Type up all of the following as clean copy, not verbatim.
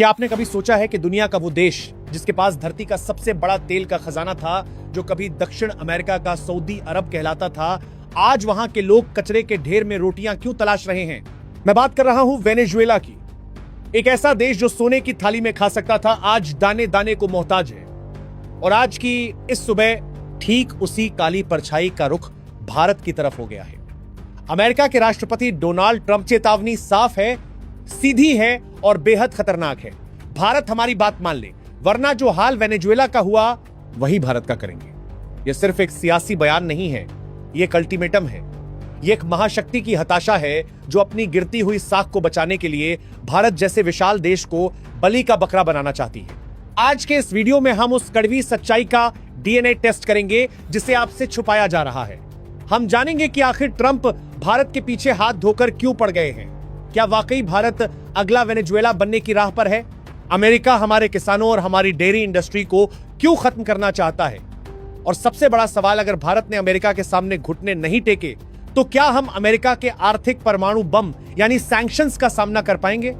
क्या आपने कभी सोचा है कि दुनिया का वो देश जिसके पास धरती का सबसे बड़ा तेल का खजाना था, जो कभी दक्षिण अमेरिका का सऊदी अरब कहलाता था, आज वहां के लोग कचरे के ढेर में रोटियां क्यों तलाश रहे हैं? मैं बात कर रहा हूं वेनेजुएला की। एक ऐसा देश जो सोने की थाली में खा सकता था, आज दाने दाने को मोहताज है। और आज की इस सुबह ठीक उसी काली परछाई का रुख भारत की तरफ हो गया है। अमेरिका के राष्ट्रपति डोनाल्ड ट्रंप की चेतावनी साफ है, सीधी है और बेहद खतरनाक है। भारत हमारी बात मान ले, वरना जो हाल वेनेजुएला का हुआ वही भारत का करेंगे। यह सिर्फ एक सियासी बयान नहीं है, यह एक अल्टीमेटम है। यह एक महाशक्ति की हताशा है जो अपनी गिरती हुई साख को बचाने के लिए भारत जैसे विशाल देश को बलि का बकरा बनाना चाहती है। आज के इस वीडियो में हम उस कड़वी सच्चाई का डीएनए टेस्ट करेंगे जिसे आपसे छुपाया जा रहा है। हम जानेंगे कि आखिर ट्रंप भारत के पीछे हाथ धोकर क्यों पड़ गए हैं। क्या वाकई भारत अगला वेनेजुएला बनने की राह पर है? अमेरिका हमारे किसानों और हमारी डेयरी इंडस्ट्री को क्यों खत्म करना चाहता है? और सबसे बड़ा सवाल, अगर भारत ने अमेरिका के सामने घुटने नहीं टेके तो क्या हम अमेरिका के आर्थिक परमाणु बम यानी सैंक्शंस का सामना कर पाएंगे?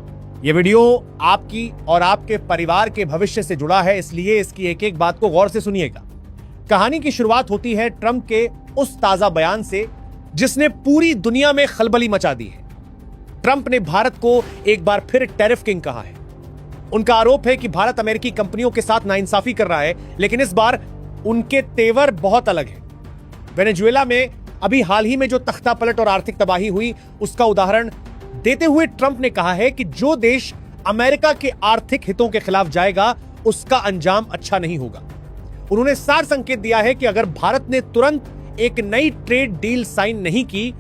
यह वीडियो आपकी और आपके परिवार के भविष्य से जुड़ा है, इसलिए इसकी एक एक बात को गौर से सुनिएगा। कहानी की शुरुआत होती है ट्रंप के उस ताजा बयान से जिसने पूरी दुनिया में खलबली मचा दी है। ट्रंप ने भारत को एक बार फिर टैरिफ किंग कहा है। उनका आरोप है कि भारत अमेरिकी कंपनियों के साथ नाइंसाफी कर रहा है, लेकिन इस बार उनके तेवर बहुत अलग है। वेनेजुएला में अभी हाल ही में जो तख्ता पलट और आर्थिक तबाही हुई, उसका उदाहरण देते हुए ट्रंप ने कहा है कि जो देश अमेरिका के आर्थिक हितों के खिलाफ जाएगा उसका अंजाम अच्छा नहीं होगा। उन्होंने सार संकेत दिया है कि अगर भारत ने तुरंत एक नई ट्रेड डील साइन नहीं की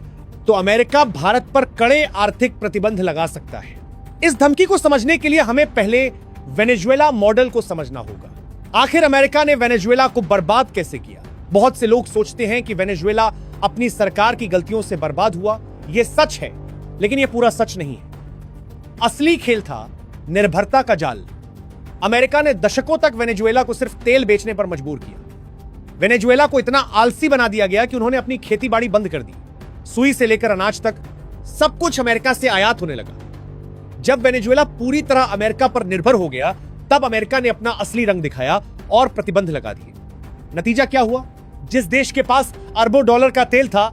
तो अमेरिका भारत पर कड़े आर्थिक प्रतिबंध लगा सकता है। इस धमकी को समझने के लिए हमें पहले वेनेजुएला मॉडल को समझना होगा। आखिर अमेरिका ने वेनेजुएला को बर्बाद कैसे किया? बहुत से लोग सोचते हैं कि वेनेजुएला अपनी सरकार की गलतियों से बर्बाद हुआ। यह सच है, लेकिन यह पूरा सच नहीं है। असली खेल था निर्भरता का जाल। अमेरिका ने दशकों तक वेनेजुएला को सिर्फ तेल बेचने पर मजबूर किया। वेनेजुएला को इतना आलसी बना दिया गया कि उन्होंने अपनी खेती बाड़ी बंद कर दी। सुई से लेकर अनाज तक सब कुछ अमेरिका से आयात होने लगा। जब वेनेजुएला पूरी तरह अमेरिका पर निर्भर हो गया, तब अमेरिका ने अपना असली रंग दिखाया और प्रतिबंध लगा दिए। नतीजा क्या हुआ? जिस देश के पास अरबों डॉलर का तेल था,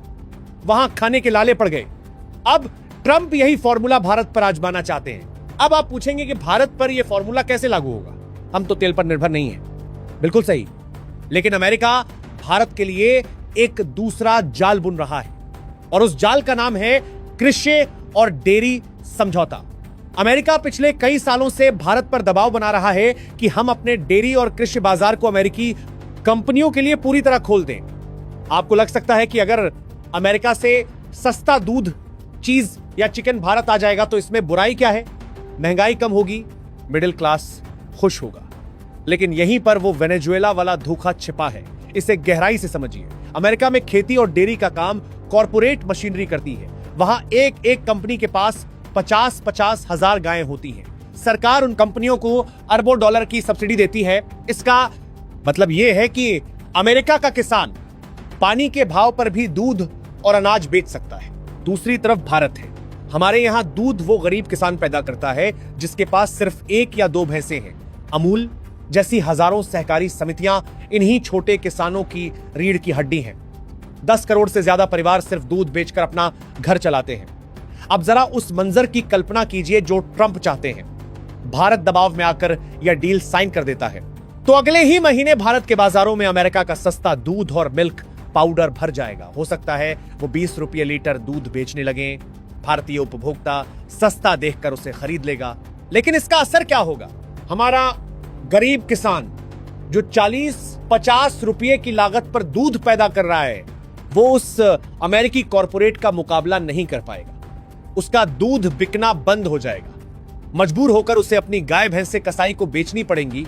वहां खाने के लाले पड़ गए। अब ट्रंप यही फॉर्मूला भारत पर आजमाना चाहते हैं। अब आप पूछेंगे कि भारत पर यह फॉर्मूला कैसे लागू होगा? हम तो तेल पर निर्भर नहीं है। बिल्कुल सही, लेकिन अमेरिका भारत के लिए एक दूसरा जाल बुन रहा है और उस जाल का नाम है कृषि और डेयरी समझौता। अमेरिका पिछले कई सालों से भारत पर दबाव बना रहा है कि हम अपने डेयरी और कृषि बाजार को अमेरिकी कंपनियों के लिए पूरी तरह खोल दें। आपको लग सकता है कि अगर अमेरिका से सस्ता दूध, चीज या चिकन भारत आ जाएगा तो इसमें बुराई क्या है? महंगाई कम होगी, मिडिल क्लास खुश होगा। लेकिन यहीं पर वो वेनेजुएला वाला धोखा छिपा है। इसे गहराई से समझिए। अमेरिका में खेती और डेयरी का काम कॉर्पोरेट मशीनरी करती है। वहां एक एक कंपनी के पास 50-50 हजार गायें होती हैं। सरकार उन कंपनियों को अरबों डॉलर की सब्सिडी देती है। इसका मतलब यह है कि अमेरिका का किसान पानी के भाव पर भी दूध और अनाज बेच सकता है। दूसरी तरफ भारत है। हमारे यहां दूध वो गरीब किसान पैदा करता है जिसके पास सिर्फ 1 या 2 भैंसें हैं। अमूल जैसी हजारों सहकारी समितियां इन्हीं छोटे किसानों की रीढ़ की हड्डी हैं। 10 करोड़ से ज्यादा परिवार सिर्फ दूध बेचकर अपना घर चलाते हैं। अब जरा उस मंजर की कल्पना कीजिए जो ट्रंप चाहते हैं। भारत दबाव में आकर यह डील साइन कर देता है तो अगले ही महीने भारत के बाजारों में अमेरिका का सस्ता दूध और मिल्क पाउडर भर जाएगा। हो सकता है वो 20 रुपये लीटर दूध बेचने लगे। भारतीय उपभोक्ता सस्ता देखकर उसे खरीद लेगा। लेकिन इसका असर क्या होगा? हमारा गरीब किसान जो 40-50 रुपये की लागत पर दूध पैदा कर रहा है, वो उस अमेरिकी कॉर्पोरेट का मुकाबला नहीं कर पाएगा। उसका दूध बिकना बंद हो जाएगा। मजबूर होकर उसे अपनी गाय भैंस से कसाई को बेचनी पड़ेंगी।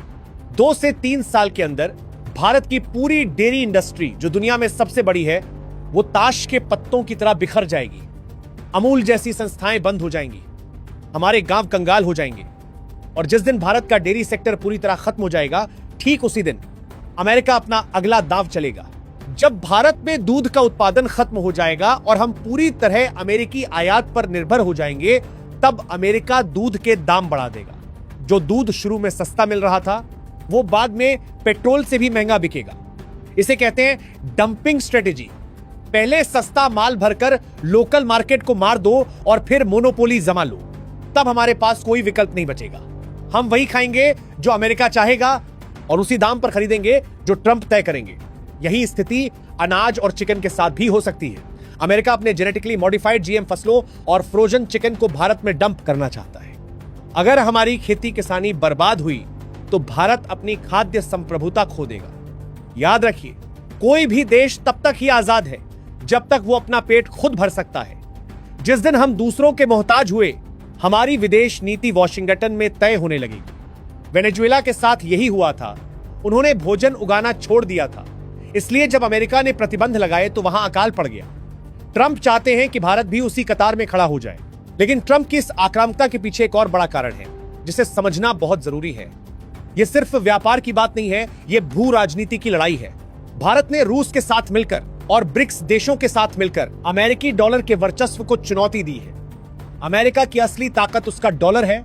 2 से 3 साल के अंदर भारत की पूरी डेयरी इंडस्ट्री, जो दुनिया में सबसे बड़ी है, वो ताश के पत्तों की तरह बिखर जाएगी। अमूल जैसी संस्थाएं बंद हो जाएंगी। हमारे गांव कंगाल हो जाएंगे। और जिस दिन भारत का डेयरी सेक्टर पूरी तरह खत्म हो जाएगा, ठीक उसी दिन अमेरिका अपना अगला दांव चलेगा। जब भारत में दूध का उत्पादन खत्म हो जाएगा और हम पूरी तरह अमेरिकी आयात पर निर्भर हो जाएंगे, तब अमेरिका दूध के दाम बढ़ा देगा। जो दूध शुरू में सस्ता मिल रहा था वो बाद में पेट्रोल से भी महंगा बिकेगा। इसे कहते हैं डंपिंग स्ट्रेटेजी। पहले सस्ता माल भरकर लोकल मार्केट को मार दो और फिर मोनोपोली जमा लो, तब हमारे पास कोई विकल्प नहीं बचेगा। हम वही खाएंगे जो अमेरिका चाहेगा और उसी दाम पर खरीदेंगे जो ट्रंप तय करेंगे। यही स्थिति अनाज और चिकन के साथ भी हो सकती है। अमेरिका अपने जेनेटिकली मॉडिफाइड जीएम फसलों और फ्रोजन चिकन को भारत में डंप करना चाहता है। अगर हमारी खेती किसानी बर्बाद हुई तो भारत अपनी खाद्य संप्रभुता खो देगा। याद रखिए, कोई भी देश तब तक ही आजाद है जब तक वो अपना पेट खुद भर सकता है। जिस दिन हम दूसरों के मोहताज हुए, हमारी विदेश नीति वॉशिंगटन में तय होने लगी। वेनेजुएला के साथ यही हुआ था। उन्होंने भोजन उगाना छोड़ दिया था, इसलिए जब अमेरिका ने प्रतिबंध लगाए तो वहां अकाल पड़ गया। ट्रंप चाहते हैं कि भारत भी उसी कतार में खड़ा हो जाए, लेकिन ट्रंप की इस आक्रामकता के पीछे एक और बड़ा कारण है जिसे समझना बहुत जरूरी है। यह सिर्फ व्यापार की बात नहीं है, यह भू राजनीति की लड़ाई है। भारत ने रूस के साथ मिलकर और ब्रिक्स देशों के साथ मिलकर अमेरिकी डॉलर के वर्चस्व को चुनौती दी है। अमेरिका की असली ताकत उसका डॉलर है।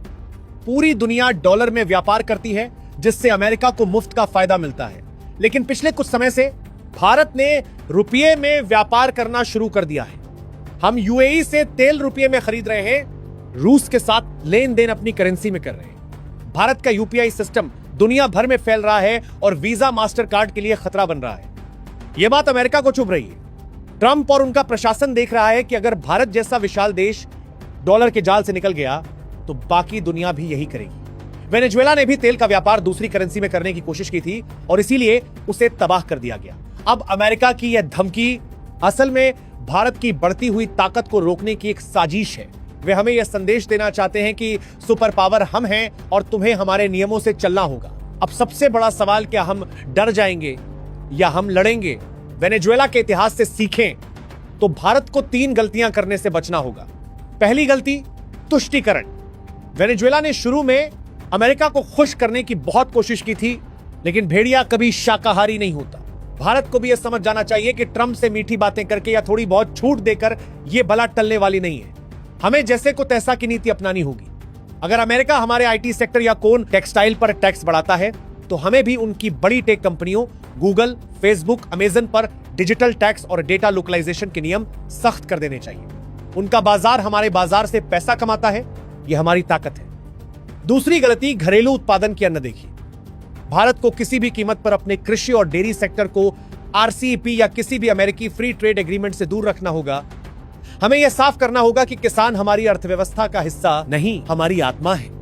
पूरी दुनिया डॉलर में व्यापार करती है, जिससे अमेरिका को मुफ्त का फायदा मिलता है। लेकिन पिछले कुछ समय से भारत ने रुपये में व्यापार करना शुरू कर दिया है। हम यूएई से तेल रुपये में खरीद रहे हैं, रूस के साथ लेन देन अपनी करेंसी में कर रहे हैं। भारत का यूपीआई सिस्टम दुनिया भर में फैल रहा है और वीजा मास्टर कार्ड के लिए खतरा बन रहा है। यह बात अमेरिका को चुभ रही है। ट्रंप और उनका प्रशासन देख रहा है कि अगर भारत जैसा विशाल देश डॉलर के जाल से निकल गया तो बाकी दुनिया भी यही करेगी। वेनेजुएला ने भी तेल का व्यापार दूसरी करेंसी में करने की कोशिश की थी और इसीलिए उसे तबाह कर दिया गया। अब अमेरिका की यह धमकी असल में भारत की बढ़ती हुई ताकत को रोकने की एक साजिश है। वे हमें यह संदेश देना चाहते हैं कि सुपर पावर हम हैं और तुम्हें हमारे नियमों से चलना होगा। अब सबसे बड़ा सवाल, क्या हम डर जाएंगे या हम लड़ेंगे? वेनेजुएला के इतिहास से सीखें तो भारत को 3 गलतियां करने से बचना होगा। पहली गलती, तुष्टीकरण। वेनेजुएला ने शुरू में अमेरिका को खुश करने की बहुत कोशिश की थी, लेकिन भेड़िया कभी शाकाहारी नहीं होता। भारत को भी यह समझ जाना चाहिए कि ट्रंप से मीठी बातें करके या थोड़ी बहुत छूट देकर यह बला टलने वाली नहीं है। हमें जैसे को तैसा की नीति अपनानी होगी। अगर अमेरिका हमारे आईटी सेक्टर या कोन टेक्सटाइल पर टैक्स बढ़ाता है तो हमें भी उनकी बड़ी टेक कंपनियों गूगल, फेसबुक, अमेजन पर डिजिटल टैक्स और डेटा लोकलाइजेशन के नियम सख्त कर देने चाहिए। उनका बाजार हमारे बाजार से पैसा कमाता है, यह हमारी ताकत है। दूसरी गलती, घरेलू उत्पादन की अनदेखी। भारत को किसी भी कीमत पर अपने कृषि और डेयरी सेक्टर को आरसीईपी या किसी भी अमेरिकी फ्री ट्रेड एग्रीमेंट से दूर रखना होगा। हमें यह साफ करना होगा कि किसान हमारी अर्थव्यवस्था का हिस्सा नहीं, हमारी आत्मा है।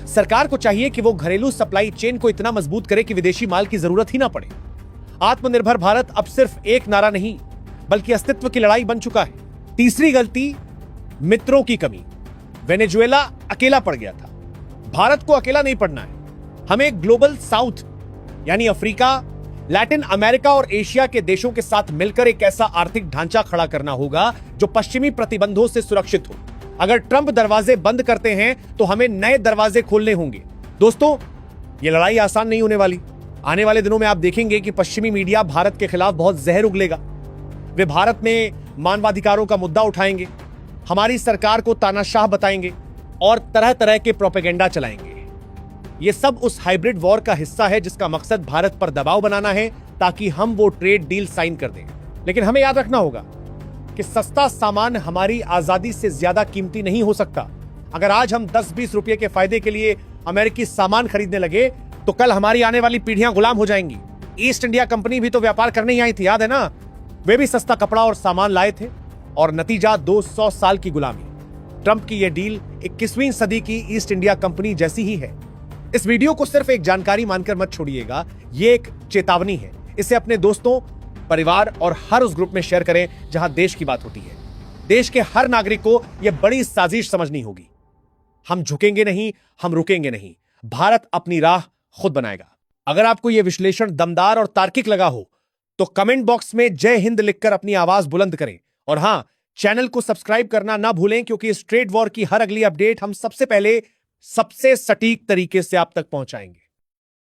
सरकार को चाहिए कि वो घरेलू सप्लाई चेन को इतना मजबूत करे कि विदेशी माल की जरूरत ही ना पड़े। आत्मनिर्भर भारत अब सिर्फ एक नारा नहीं बल्कि अस्तित्व की लड़ाई बन चुका है। तीसरी गलती, मित्रों की कमी। वेनेजुएला अकेला पड़ गया था, भारत को अकेला नहीं पड़ना है। हमें ग्लोबल साउथ यानी अफ्रीका, लैटिन अमेरिका और एशिया के देशों के साथ मिलकर एक ऐसा आर्थिक ढांचा खड़ा करना होगा जो पश्चिमी प्रतिबंधों से सुरक्षित हो। अगर ट्रंप दरवाजे बंद करते हैं तो हमें नए दरवाजे खोलने होंगे। दोस्तों, यह लड़ाई आसान नहीं होने वाली। आने वाले दिनों में आप देखेंगे कि पश्चिमी मीडिया भारत के खिलाफ बहुत जहर उगलेगा। वे भारत में मानवाधिकारों का मुद्दा उठाएंगे, हमारी सरकार को तानाशाह बताएंगे और तरह तरह के प्रोपेगेंडा चलाएंगे। यह सब उस हाइब्रिड वॉर का हिस्सा है जिसका मकसद भारत पर दबाव बनाना है ताकि हम वो ट्रेड डील साइन कर दें। लेकिन हमें याद रखना होगा कि सस्ता सामान हमारी आजादी से ज्यादा कीमती नहीं हो सकता। अगर आज हम 10-20 रुपए के फायदे के लिए अमेरिकी सामान खरीदने लगे तो कल हमारी आने वाली पीढ़ियां गुलाम हो जाएंगी। ईस्ट इंडिया कंपनी भी तो व्यापार करने ही आई थी, याद है ना? वे भी सस्ता कपड़ा और सामान लाए थे और नतीजा 200 साल की गुलामी। ट्रंप की यह डील 21वीं सदी की ईस्ट इंडिया कंपनी जैसी ही है। इस वीडियो को सिर्फ एक जानकारी मानकर मत छोड़िएगा, यह एक चेतावनी है। इसे अपने दोस्तों, परिवार और हर उस ग्रुप में शेयर करें जहां देश की बात होती है। देश के हर नागरिक को यह बड़ी साजिश समझनी होगी। हम झुकेंगे नहीं, हम रुकेंगे नहीं। भारत अपनी राह खुद बनाएगा। अगर आपको यह विश्लेषण दमदार और तार्किक लगा हो तो कमेंट बॉक्स में जय हिंद लिखकर अपनी आवाज बुलंद करें। और हां, चैनल को सब्सक्राइब करना ना भूलें, क्योंकि इस ट्रेड वॉर की हर अगली अपडेट हम सबसे पहले सबसे सटीक तरीके से आप तक पहुंचाएंगे।